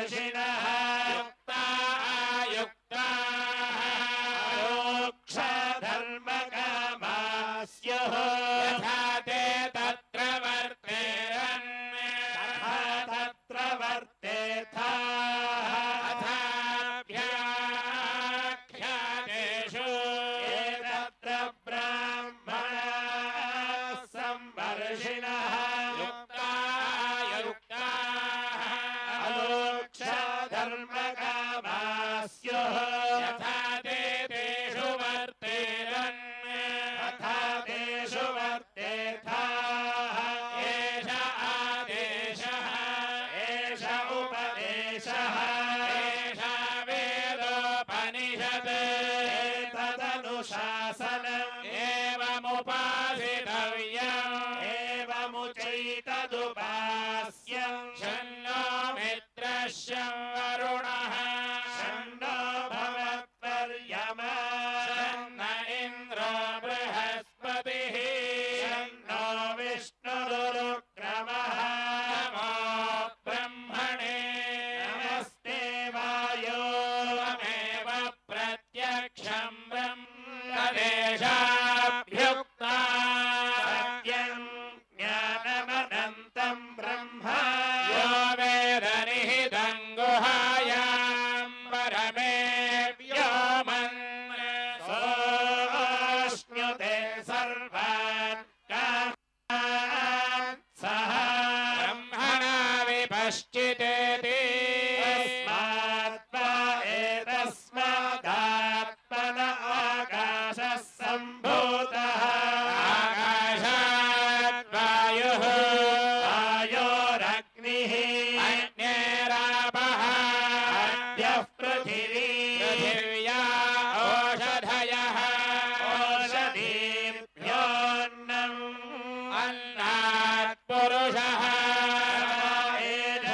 संवर्षिणः युक्ता आयुक्ताः मोक्षधर्मकामाः स्युः यथा ते तत्र वर्तेरन् तथा तत्र वर्तेथाः अथाभ्याख्यातेषु एतत्र ब्राह्मणाः संवर्षिणः युक्ता आयुक्ताः मोक्षधर्मकामाः स्युः यथा ते तेषु वर्तेरन् तथा तेषु वर्तेथाः एष आदेशः एष उपदेशः एष वेदोपनिषत् एतदनुशासनम् एवमुपासितव्यम् एवमुचैतदुपास्यम् शन्नो मित्रः शं वरुणः शन्नो भवत्वर्यमा शन्न इन्द्रो बृहस्पतिः शन्नो विष्णुरुक्रमः नमो ब्रह्मणे नमस्ते वायो त्वमेव प्रत्यक्षं ब्रह्म तदेशाभ्युक्ता सत्यं ज्ञानमनन्तं ब्रह्म यो वेद निहितं गुहायां परमे व्योमन् सोऽश्नुते सर्वान् कामान् सः ब्रह्मणा विपश्चितेति तस्माद्वा एतस्मादात्मन आकाशः सम्भूतः आकाशात् वायुः वायोरग्निः अग्नेरापः अद्यः पृथिवी पृथिव्या ओषधयः ओषधीभ्योऽन्नम् अन्नात् पुरुषः एष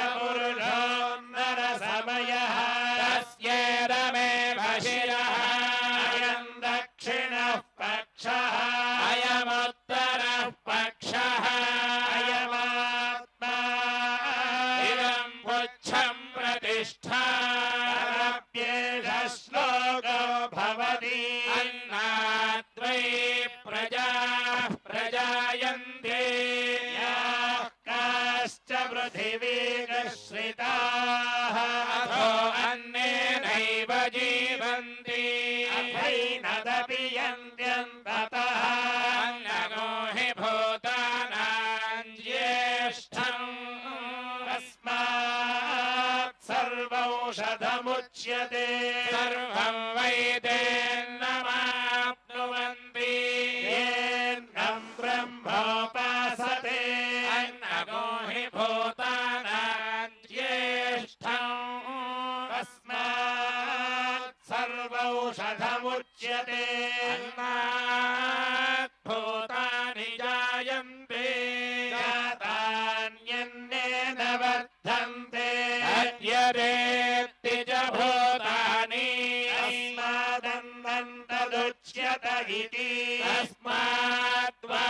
पुरुषोन्नरसमयः तस्येदमेव शिरः अयं दक्षिणः पक्षः अयमुत्तरः पक्षः अयमात्मा इदं पुच्छं प्रतिष्ठा अप्येष श्लोको भवति अन्नाद्वै प्रजाः प्रजायन्ते याः काश्च पृथिवीगश्रिताः अथो अन्नेनैव जीवन्ति अथैनदपि यन्त्यन्ततः अन्नको हि भूतानां ज्येष्ठम् तस्मात् सर्वौषधमुच्यते सर्वं वैदेन्नमाप्नुवन्ति येन्नं ब्रह्मोपासते अन्नको हि भूतानां ज्येष्ठम् तस्मात् सर्वौषधमुच्यते अन्नात् भूतानि जायन्ते जातान्यन्नेन वर्धन्ते अद्यरेत्ति च भूतानि तस्मादन्नन्तदुच्यत इति तस्माद्वा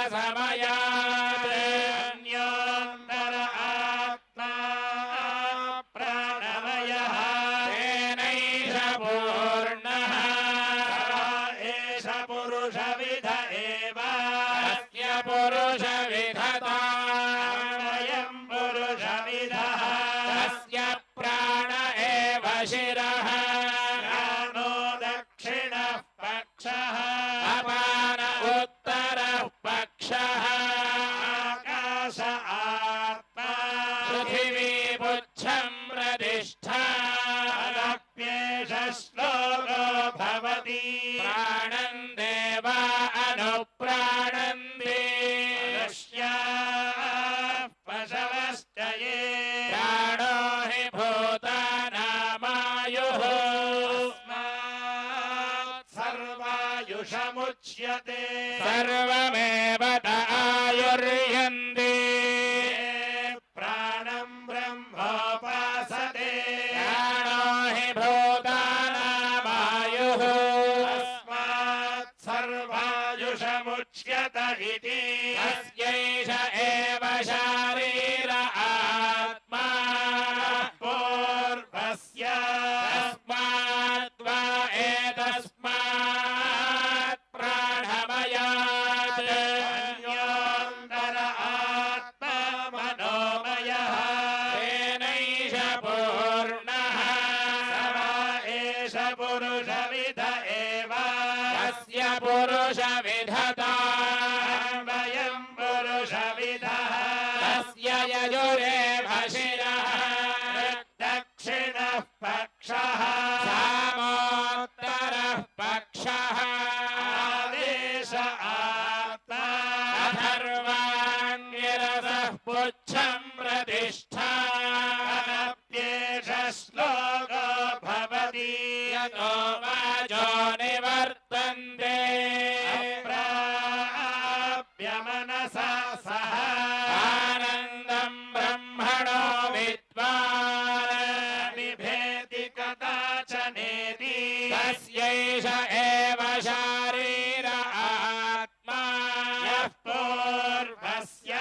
एतस्मादन्नरसमयात् अन्योन्नर आत्मा प्राणमयः तेनैष पूर्णः एष पुरुषविद एव अस्य पुरुषविधता अयं पुरुषविदः तस्य प्राण एव शिरः प्राणो दक्षिणः पक्षः अपान उत्तरः पक्षः आकाश आत्मा पृथिवी पुच्छं प्रतिष्ठा अदप्येष श्लोको भवति प्राणं देवा अनुप्राणन्ति मनुष्याः पशवश्च ये प्राणो हि भूतानामायुः तस्मात् सर्वायुषमुच्यते सर्वमेव त आयुर्यन्ति प्राणं ब्रह्मोपासते प्राणो हि भूतानामायुः तस्मात् यतो वाचो निवर्तन्ते अप्राप्य मनसा सह आनन्दं ब्रह्मणो विद्वान् बिभेति कदाचनेति तस्यैष एव शारीर आत्मा यः पूर्वस्य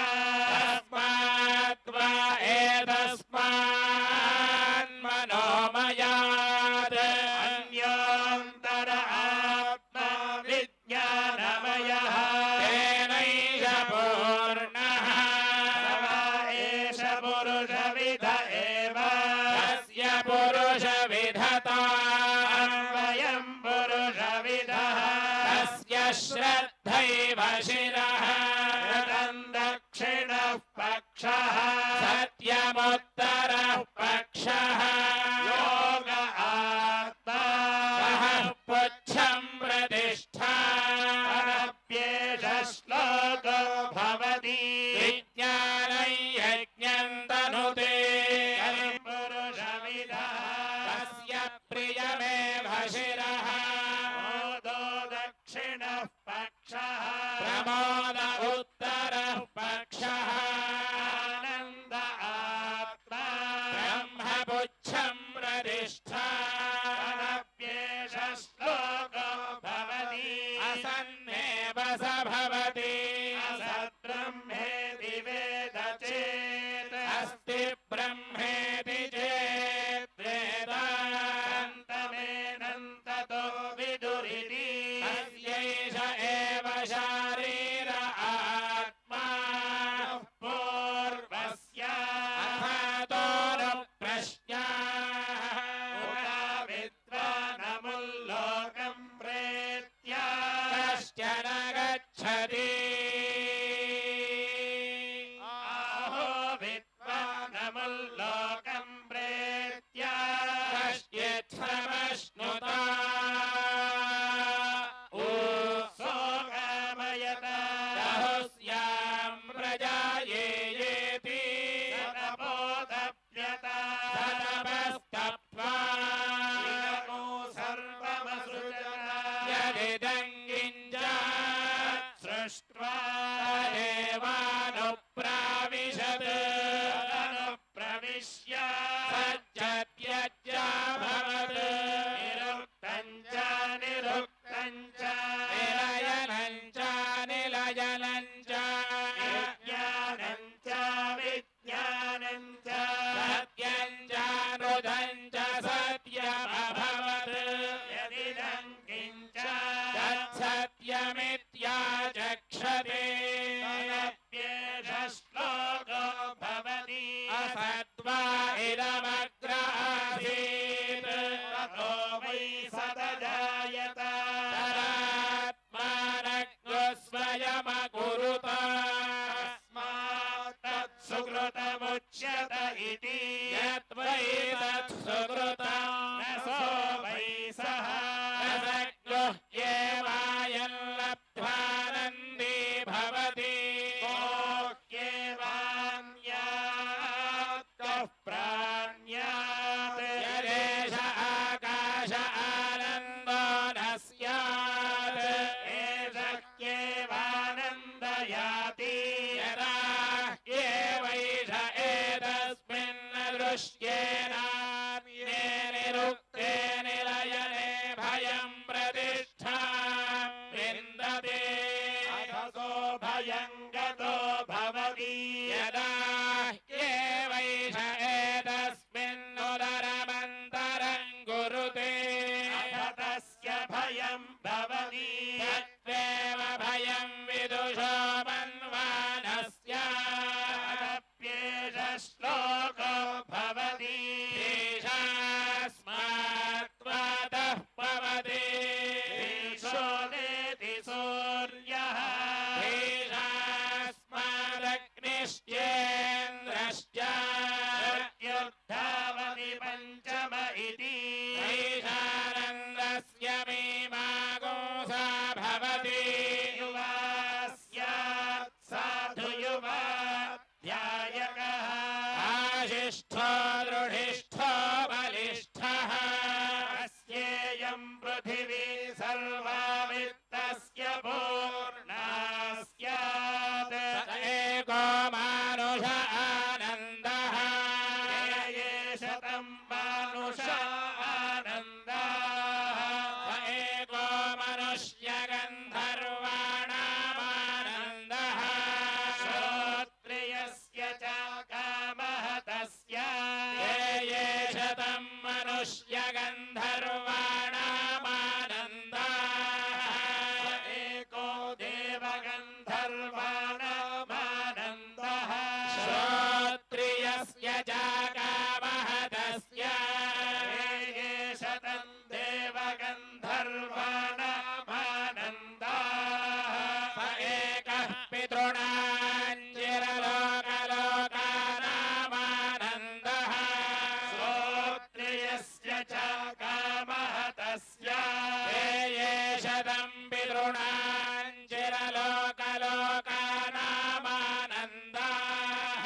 तस्मात् वा एतस्मान् मनोमयात् अन्योऽन्तर आत्मा विज्ञानमयः तेनैष पूर्णः एष पुरुषविद एव तस्य पुरुषविधता अन्वयं पुरुषविदः तस्य श्रद्धैव शिरः दक्षिणः पक्षः सत्यमुत्तरः पक्षः योग आत्मा पुच्छं प्रतिष्ठा अनप्येष श्लोको भवति विज्ञानं यज्ञं तनुते पुरुषविदः तस्य प्रियमेव शिरः मोदो दक्षिणः पक्षः प्रमोद उत्तरः पक्षः आनन्द आत्मा ब्रह्मपुच्छं प्रतिष्ठा अनप्येष श्लोको भवति असन्नेव स भवति असद्ब्रह्मेति वेद चेत् अस्ति ब्रह्मेति चेत् वेद अन्तमेनन्ततो विदुरिति तस्यैष एव शारीर आत्मा पूर्वस्य अथातो न प्रश्नाः विद्वानमुल्लोकं प्रेत्य कश्चन गच्छति आहो विद्वानमुल्लोकं प्रेत्य कश्चित् समश्नुता सोगामयत बहुस्यां प्रजायेति सतपोतप्यत सतपस्तप्त्वा इदमो सर्वमसृजत यदिदं किञ्चित् सृष्ट्वा देवानुप्राविशत् अनुप्रविश्य सज्जत्यज्याभवत् निरुक्तं च निरुक्तं च निलयनं च निलयनं च विज्ञानं च विज्ञानं च सत्यं च नृतं च सत्यमभवत् यदिदं किञ्चित् तत्सत्यमित्याचक्षते तदप्येष श्लोको भवति असद्वा इदमग्र आसीत् ततो वै सदजायत तदात्मानज्ञो स्वयमकुरुत तस्मात् तत्सुकृतमुच्यत इति यद्वै तत्सुकृतं न सो वै सः रसज्ञः एवायं लब्ध्वानन्दी भवति कोऽप्येवान्यात् कः प्राण्यात् यदेष आकाश आनन्दो न स्यात् एष ह्येवानन्दयाति यदा ह्येवैष एतस्मिन् दृश्येनान्ये निरुक्ते निलयने भयं प्रतिष्ठां विन्दते अथसो भयं गतो भवति यदा ह्येवैष एतस्मिन्नुदरमन्तरं कुरुते अथ तस्य भयं भवति तत्त्वेव भयं विदुषो मन्वानस्य अदप्येष श्लोको भवति ईशास्मात्त्वातः पवति ईशोदेति सूर्यः ईशास्मादग्निश्चेन्द्रश्च प्रत्युत्थावति पञ्चम इति ईशानन्दस्य मीमागोसा भवति युवा स्यात् साधु युवा ध्यायकः आशिष्ठो दृढिष्ठो बलिष्ठः अस्येय शतं मानुषा आनन्दाः स एको मनुष्यगन्धर्वाणामानन्दः श्रोत्रियस्य च कामः तस्य ये ये शतं मनुष्यगन्धर्वाणामानन्दाः एको देवगन्धर्वाणामानन्दः श्रोत्रियस्य च कामः तस्य ये शतं देवगन्धर्वाणामानन्दाः स एकः पितॄणाञ्चिरलोकलोकानामानन्दः श्रोत्रियस्य च कामः तस्य ये ये शतं पितॄणाञ्चिरलोकलोकानामानन्दाः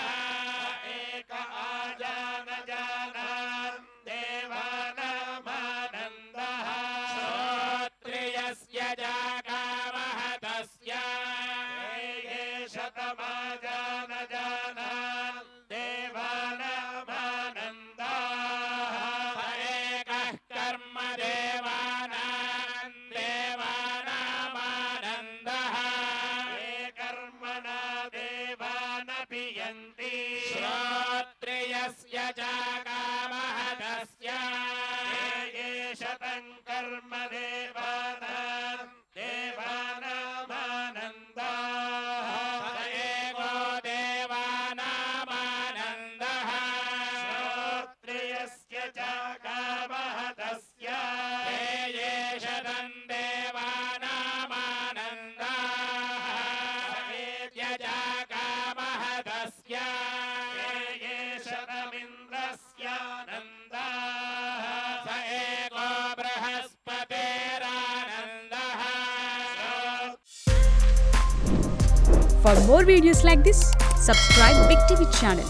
एक आजानजानान् देवानामानन्दः श्रोत्रियस्य च कामः तस्य ये शतमाजानजानान् देवानामानन्दाः स एकः कर्मदेवानां देवानामानन्दः ये कर्मणा देवानपि यन्ति श्रोत्रियस्य च कामः तस्य ये शतं कर्म देवानां देवानामानन्दाः स एको देवानामानन्दः श्रोत्रियस्य च कामः तस्य ये शतं देवानामानन्दाः स च कामः तस्य ये शतमिन्द्रस्यानन्दाः स एको बृहस्पतेरानन्दः For more videos like this, subscribe Big TV channel.